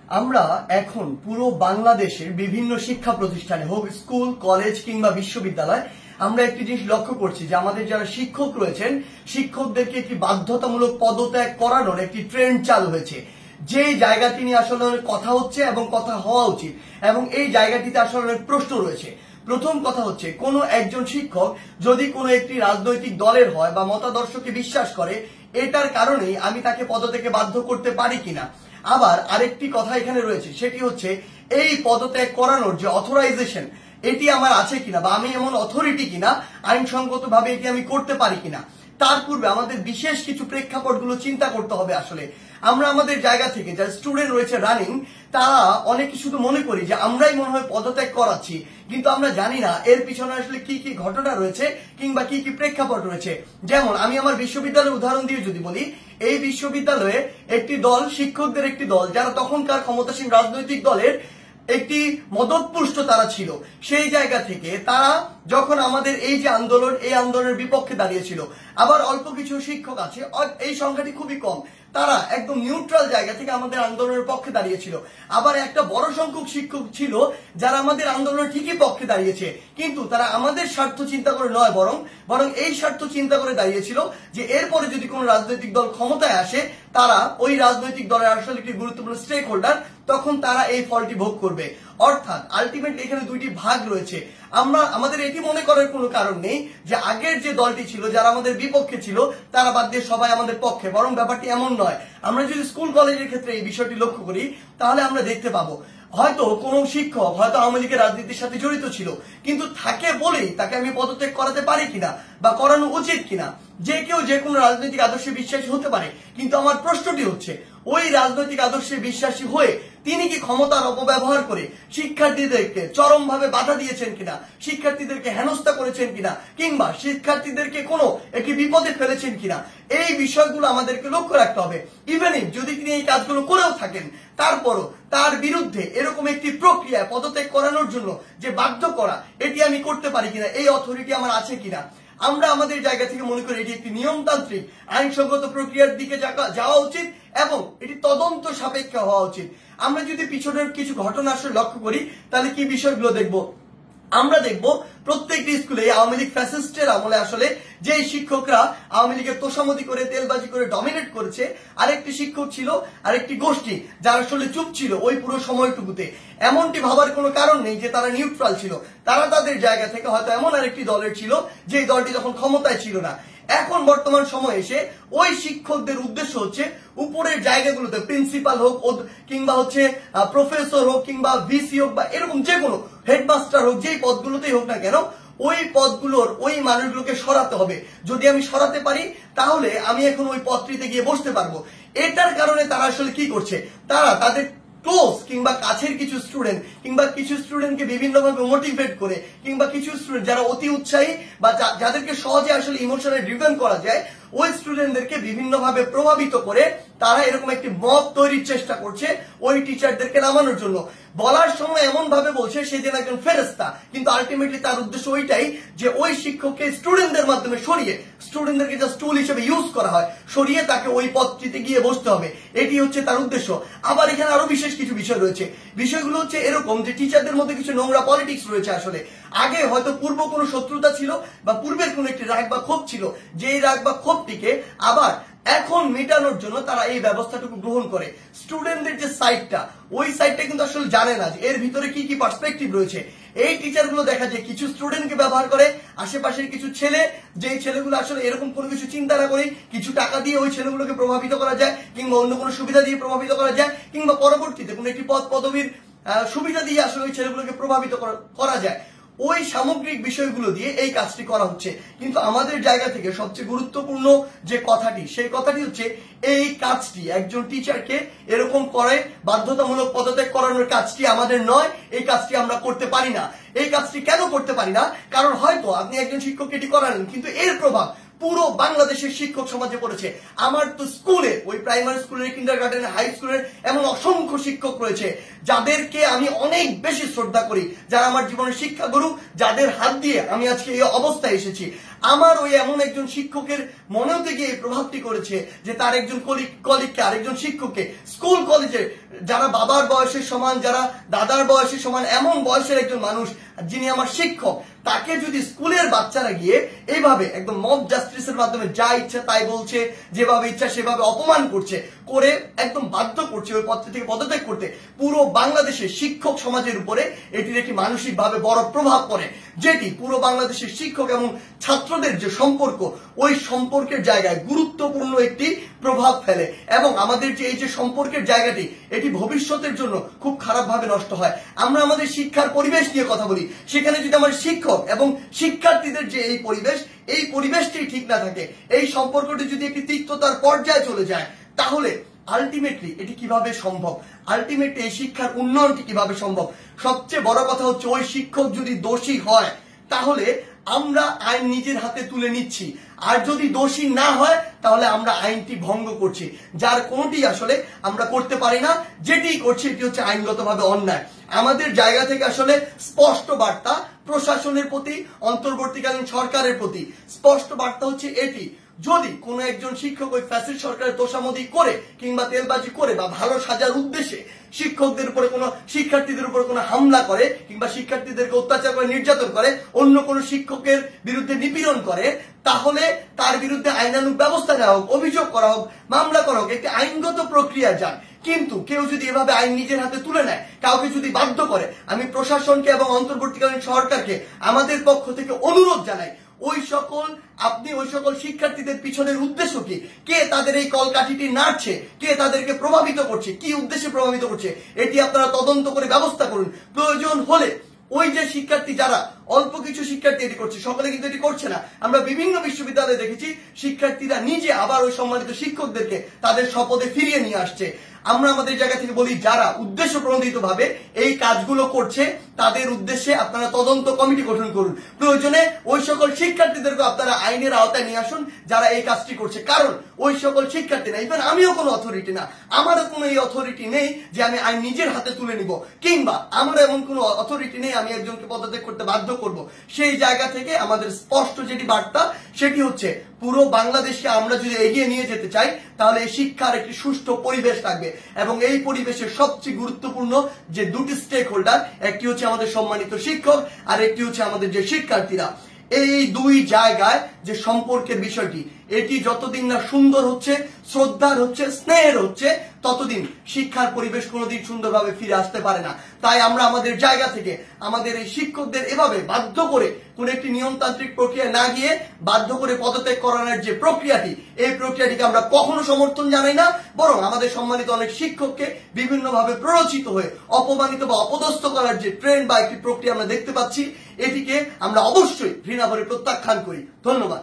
আমরা এখন পুরো বাংলাদেশের বিভিন্ন শিক্ষা প্রতিষ্ঠানে হোক স্কুল কলেজ কিংবা বিশ্ববিদ্যালয় আমরা একটি জিনিস লক্ষ্য করছি যে আমাদের যারা শিক্ষক রয়েছেন শিক্ষকদেরকে একটি বাধ্যতামূলক পদত্যাগ করানোর একটি ট্রেন্ড চালু হয়েছে। যে জায়গাটি নিয়ে আসলে কথা হচ্ছে এবং কথা হওয়া উচিত এবং এই জায়গাটিতে আসলে অনেক প্রশ্ন রয়েছে। প্রথম কথা হচ্ছে কোন একজন শিক্ষক যদি কোনো একটি রাজনৈতিক দলের হয় বা মতাদর্শকে বিশ্বাস করে এটার কারণেই আমি তাকে পদত্যাগে বাধ্য করতে পারি কিনা। আবার আরেকটি কথা এখানে রয়েছে সেটি হচ্ছে এই পদত্যাগ করানোর যে অথরাইজেশন এটি আমার আছে কিনা বা আমি এমন অথরিটি কিনা আইনসঙ্গত ভাবে এটি আমি করতে পারি কিনা। তার পূর্বে আমাদের বিশেষ কিছু প্রেক্ষাপটগুলো চিন্তা করতে হবে। আসলে আমরা আমাদের জায়গা থেকে যারা স্টুডেন্ট রয়েছে রানিং তারা অনেকে শুধু মনে করি যে আমরাই মনে হয় পদত্যাগ করাচ্ছি, কিন্তু আমরা জানি না এর পিছনে আসলে কি কি ঘটনা রয়েছে কিংবা কি কি প্রেক্ষাপট রয়েছে। যেমন আমি আমার বিশ্ববিদ্যালয়ের উদাহরণ দিয়ে যদি বলি, এই বিশ্ববিদ্যালয়ে একটি দল শিক্ষকদের একটি দল যারা তখনকার ক্ষমতাসীন রাজনৈতিক দলের একটি মদতপুষ্ট তারা ছিল। সেই জায়গা থেকে তারা যখন আমাদের এই যে আন্দোলন এই আন্দোলনের বিপক্ষে দাঁড়িয়েছিল, আবার অল্প কিছু শিক্ষক আছে এই সংখ্যাটি খুবই কম তারা একদম নিউট্রাল জায়গা থেকে আমাদের আন্দোলনের পক্ষে দাঁড়িয়েছিল। আবার একটা বড় সংখ্যক শিক্ষক ছিল যারা আমাদের আন্দোলনের ঠিকই পক্ষে দাঁড়িয়েছে, কিন্তু তারা আমাদের স্বার্থ চিন্তা করে নয় বরং এই স্বার্থ চিন্তা করে দাঁড়িয়েছিল যে এরপরে যদি কোনো রাজনৈতিক দল ক্ষমতায় আসে তারা ওই রাজনৈতিক দলের আসলে একটি গুরুত্বপূর্ণ স্টেক হোল্ডার, তখন তারা এই ফলটি ভোগ করবে। অর্থাৎ আলটিমেটলি এখানে দুইটি ভাগ রয়েছে। আমাদের এটি মনে করার কোনো কারণ নেই যে আগের যে দলটি ছিল যারা আমাদের বিপক্ষে ছিল তারা বাদ দিয়ে সবাই আমাদের পক্ষে, বরং ব্যাপারটি এমন নয়। আমরা যদি স্কুল কলেজের ক্ষেত্রে এই বিষয়টি লক্ষ্য করি তাহলে আমরা দেখতে পাবো হয়তো কোনো শিক্ষক হয়তো আওয়ামী লীগের রাজনীতির সাথে জড়িত ছিল, কিন্তু থাকে বলেই তাকে আমি পদত্যাগ করাতে পারি কিনা বা করানো উচিত কিনা। যে কেউ যে কোনো রাজনৈতিক আদর্শে বিশ্বাসী হতে পারে, কিন্তু আমার প্রশ্নটি হচ্ছে ওই রাজনৈতিক আদর্শে বিশ্বাসী হয়ে তিনি কি ক্ষমতার অপব্যবহার করে শিক্ষার্থীদেরকে চরমভাবে বাধা দিয়েছেন কিনা, শিক্ষার্থীদেরকে হেনস্থা করেছেন কিনা, কিংবা শিক্ষার্থীদেরকে কোনো একটি বিপদে ফেলেছেন কিনা, এই বিষয়গুলো আমাদেরকে লক্ষ্য রাখতে হবে। ইভেনিং যদি তিনি এই কাজগুলো করেও থাকেন তারপরও তার বিরুদ্ধে এরকম একটি প্রক্রিয়ায় পদত্যাগ করানোর জন্য যে বাধ্য করা এটি আমি করতে পারি কিনা, এই অথরিটি আমার আছে কিনা। আমরা আমাদের জায়গা থেকে মনে করি এটি একটি নিয়মতান্ত্রিক আইনসঙ্গত প্রক্রিয়ার দিকে যাওয়া উচিত এবং এটি তদন্ত সাপেক্ষ হওয়া উচিত। আমরা যদি পিছনের কিছু ঘটনা আসলে লক্ষ্য করি তাহলে কি বিষয়গুলো দেখব। আমরা দেখব প্রত্যেকটি স্কুলে আওয়ামী লীগ ফ্যাসিস্টের আমলে আসলে যে শিক্ষকরা আওয়ামী লীগের তোষামতি করে তেলবাজি করে ডমিনেট করেছে, আরেকটি শিক্ষক ছিল আরেকটি গোষ্ঠী যারা আসলে চুপ ছিল ওই পুরো সময়টুকুতে। এমনটি ভাবার কোনো কারণ নেই যে তারা নিউট্রাল ছিল, তারা তাদের জায়গা থেকে হয়তো এমন আরেকটি দলের ছিল যে দলটি তখন ক্ষমতায় ছিল না। এখন বর্তমান সময় এসে ওই শিক্ষকদের উদ্দেশ্য হচ্ছে উপরের জায়গাগুলোতে প্রিন্সিপাল হোক কিংবা হচ্ছে প্রফেসর হোক কিংবা ভিসি হোক বা এরকম যে কোনো হেডমাস্টার হোক, যেই পদগুলোতেই হোক না কেন ওই পদগুলোর ওই মানুষগুলোকে সরাতে হবে। যদি আমি সরাতে পারি তাহলে আমি এখন ওই পদটিতে গিয়ে বসতে পারবো। এটার কারণে তারা আসলে কি করছে, তারা তাদের ক্লোজ কিংবা কাছের কিছু স্টুডেন্ট কিংবা কিছু স্টুডেন্টকে বিভিন্নভাবে মোটিভেট করে কিংবা কিছু স্টুডেন্ট যারা অতি উৎসাহী বা যাদেরকে সহজে আসলে ইমোশনালি ড্রিভেন করা যায় ওই স্টুডেন্টদেরকে বিভিন্নভাবে প্রভাবিত করে তারা এরকম একটি মব তৈরির চেষ্টা করছে ওই টিচারদেরকে নামানোর জন্য। বলার সময় এমন ভাবে বলছে সে যেন একজন ফেরেশতা, কিন্তু আলটিমেটলি তার উদ্দেশ্য ওইটাই যে ওই শিক্ষককে স্টুডেন্টদের মাধ্যমে সরিয়ে স্টুডেন্টদেরকে জাস্ট টুল হিসেবে ইউজ করা হয়, সরিয়ে তাকে ওই পদটিতে গিয়ে বসতে হবে, এটি হচ্ছে তার উদ্দেশ্য। আবার এখানে আরো বিশেষ কিছু বিষয় রয়েছে। বিষয়গুলো হচ্ছে এরকম যে টিচারদের মধ্যে কিছু নোংরা পলিটিক্স রয়েছে। আসলে আগে হয়তো পূর্ব কোনো শত্রুতা ছিল বা পূর্বের কোনো একটি রাগ বা ক্ষোভ ছিল, যেই রাগ বা ক্ষোভটিকে আবার এখন মেটানোর জন্য তারা এই ব্যবস্থাটুকু গ্রহণ করে। স্টুডেন্টদের যে সাইডটা ওই সাইডটা কিন্তু আসলে জানে না যে এর ভিতরে কি কি পার্সপেক্টিভ রয়েছে। এই টিচারগুলো দেখা যায় কিছু স্টুডেন্টকে ব্যবহার করে, আশেপাশের কিছু ছেলে যেই ছেলেগুলো আসলে এরকম কোনো কিছু চিন্তা না করে কিছু টাকা দিয়ে ওই ছেলেগুলোকে প্রভাবিত করা যায় কিংবা অন্য কোনো সুবিধা দিয়ে প্রভাবিত করা যায় কিংবা পরবর্তীতে কোনো একটি পদ পদবীর সুবিধা দিয়ে আসলে ওই ছেলেগুলোকে প্রভাবিত করা যায়। ওই সামগ্রিক বিষয়গুলো দিয়ে এই কাজটি করা হচ্ছে। কিন্তু আমাদের জায়গা থেকে সবচেয়ে গুরুত্বপূর্ণ যে কথাটি সেই কথাটি হচ্ছে এই কাজটি একজন টিচারকে এরকম করে বাধ্যতামূলক পদত্যাগ করানোর কাজটি আমাদের নয়, এই কাজটি আমরা করতে পারি না। এই কাজটি কেন করতে পারি না? কারণ হয়তো আপনি একজন শিক্ষককে এটি করালেন কিন্তু এর প্রভাব পুরো বাংলাদেশের শিক্ষক সমাজে পড়েছে। আমার তো স্কুলে ওই প্রাইমারি স্কুলের কিন্ডারগার্টেনের হাই স্কুলের এমন অসংখ্য শিক্ষক রয়েছে যাদেরকে আমি অনেক বেশি শ্রদ্ধা করি, যারা আমার জীবনের শিক্ষাগুরু, যাদের হাত দিয়ে আমি আজকে এই অবস্থায় এসেছি। আমার ওই এমন একজন শিক্ষকের মনেও থেকে এই প্রভাবটি করেছে যে তার একজন কলিগকে আরেকজন শিক্ষককে স্কুল কলেজে যারা বাবার বয়সের সমান, যারা দাদার বয়সের সমান, এমন বয়সের একজন মানুষ যিনি আমার শিক্ষক, তাকে যদি স্কুলের বাচ্চারা গিয়ে এইভাবে একদম মব জাস্টিসের মাধ্যমে যা ইচ্ছা তাই বলছে, যেভাবে ইচ্ছা সেভাবে অপমান করছে, করে একদম বাধ্য করছে ওই পদ থেকে পদত্যাগ করতে, পুরো বাংলাদেশের শিক্ষক সমাজের উপরে এটির একটি মানসিকভাবে বড় প্রভাব পড়ে, যেটি পুরো বাংলাদেশের শিক্ষক এবং ছাত্রদের যে সম্পর্ক, ওই সম্পর্কের জায়গায় গুরুত্বপূর্ণ একটি প্রভাব ফেলে এবং আমাদের যে এই যে সম্পর্কের জায়গাটি, এটি ভবিষ্যতের জন্য খুব খারাপভাবে নষ্ট হয়। আমরা আমাদের শিক্ষার পরিবেশ নিয়ে কথা বলি, সেখানে যদি আমার শিক্ষক এবং শিক্ষার্থীদের যে এই পরিবেশটি ঠিক না থাকে, এই সম্পর্কটি যদি একটি তিক্ততার পর্যায়ে চলে যায়, তাহলে আলটিমেটলি এটি কিভাবে সম্ভব? আলটিমেটলি এই শিক্ষার উন্নয়নটি কিভাবে সম্ভব? সবচেয়ে বড় কথা হচ্ছে ওই শিক্ষক যদি দোষী হয় তাহলে আমরা আইন নিজের হাতে তুলে নিচ্ছি, আর যদি দোষী না হয় তাহলে আমরা আইনটি ভঙ্গ করছি, যার কোনটি আসলে আমরা করতে পারি না। যেটি করছি এটি হচ্ছে আইনগতভাবে অন্যায়। আমাদের জায়গা থেকে আসলে স্পষ্ট বার্তা প্রশাসনের প্রতি, অন্তর্বর্তীকালীন সরকারের প্রতি স্পষ্ট বার্তা হচ্ছে এটি, যদি কোনো একজন শিক্ষক ওই ফ্যাসিস্ট সরকারের তোষামোদি করে কিংবা তেলবাজি করে বা ভালো সাজার উদ্দেশ্যে শিক্ষকদের উপরে কোনো শিক্ষার্থীদের উপরে কোনো হামলা করে কিংবা শিক্ষার্থীদেরকে অত্যাচার করে, নির্যাতন করে, অন্য কোনো শিক্ষকের বিরুদ্ধে নিপীড়ন করে, তাহলে তার বিরুদ্ধে আইনানুগ ব্যবস্থা নেওয়া হোক, অভিযোগ করা হোক, মামলা করা হোক, একটি আইনগত প্রক্রিয়া যান। কিন্তু কেউ যদি এভাবে আইন নিজের হাতে তুলে নেয়, কাউকে যদি বাধ্য করে, আমি প্রশাসনকে এবং অন্তর্বর্তীকালীন সরকারকে আমাদের পক্ষ থেকে অনুরোধ জানাই, ওই সকল শিক্ষার্থীদের পিছনের উদ্দেশ্য কি, কে তাদের এই কলকাঠিটি নাড়ছে, কে তাদেরকে প্রভাবিত করছে, কি উদ্দেশ্যে প্রভাবিত করছে, এটি আপনারা তদন্ত করে ব্যবস্থা করুন। প্রয়োজন হলে ওই যে শিক্ষার্থী, যারা অল্প কিছু শিক্ষার্থী এটি করছে, সকলে কিন্তু এটি করছে না, আমরা বিভিন্ন বিশ্ববিদ্যালয়ে দেখেছি শিক্ষার্থীরা নিজে আবার ওই সম্মানিত শিক্ষকদেরকে তাদের শপথে ফিরিয়ে নিয়ে আসছে। আমরা আমাদের জায়গা থেকে বলি, যারা উদ্দেশ্য প্রণোদিত ভাবে এই কাজগুলো করছে তাদের উদ্দেশ্যে আপনারা তদন্ত কমিটি গঠন করুন। প্রয়োজনে ওই সকল শিক্ষার্থীদেরকে আপনারা আইনের আওতায় নিয়ে আসুন যারা এই কাজটি করছে, কারণ ওই সকল শিক্ষার্থী না, ইভেন আমিও কোনো অথরিটি না, আমারও কোনো এই অথরিটি নেই যে আমি আইন নিজের হাতে তুলে নিব, কিংবা আমার এমন কোনো অথরিটি নেই আমি একজনকে পদত্যাগ করতে বাধ্য করব। সেই জায়গা থেকে আমাদের স্পষ্ট যেটি বার্তা, সেটি হচ্ছে পুরো বাংলাদেশকে আমরা যদি এগিয়ে নিয়ে যেতে চাই তাহলে এই শিক্ষার একটি সুষ্ঠু পরিবেশ থাকবে, এবং এই পরিবেশের সবচেয়ে গুরুত্বপূর্ণ যে দুটি স্টেক হোল্ডার, একটি হচ্ছে আমাদের সম্মানিত শিক্ষক আর একটি হচ্ছে আমাদের যে শিক্ষার্থীরা। এই দুই জায়গায় যে সম্পর্কের বিষয়টি, এটি যতদিন না সুন্দর হচ্ছে, শ্রদ্ধার হচ্ছে, স্নেহের হচ্ছে, ততদিন শিক্ষার পরিবেশ কোনোদিন সুন্দরভাবে ফিরে আসতে পারে না। তাই আমরা আমাদের জায়গা থেকে আমাদের এই শিক্ষকদের এভাবে বাধ্য করে কোন একটি নিয়মতান্ত্রিক প্রক্রিয়া না গিয়ে বাধ্য করে পদত্যাগ করানোর যে প্রক্রিয়াটি, এই প্রক্রিয়াটিকে আমরা কখনো সমর্থন জানাই না, বরং আমাদের সম্মানিত অনেক শিক্ষককে বিভিন্নভাবে প্ররোচিত হয়ে অপমানিত বা অপদস্থ করার যে ট্রেন্ড বা একটি প্রক্রিয়া আমরা দেখতে পাচ্ছি, এটিকে আমরা অবশ্যই ঘৃণা ভরে প্রত্যাখ্যান করি। ধন্যবাদ।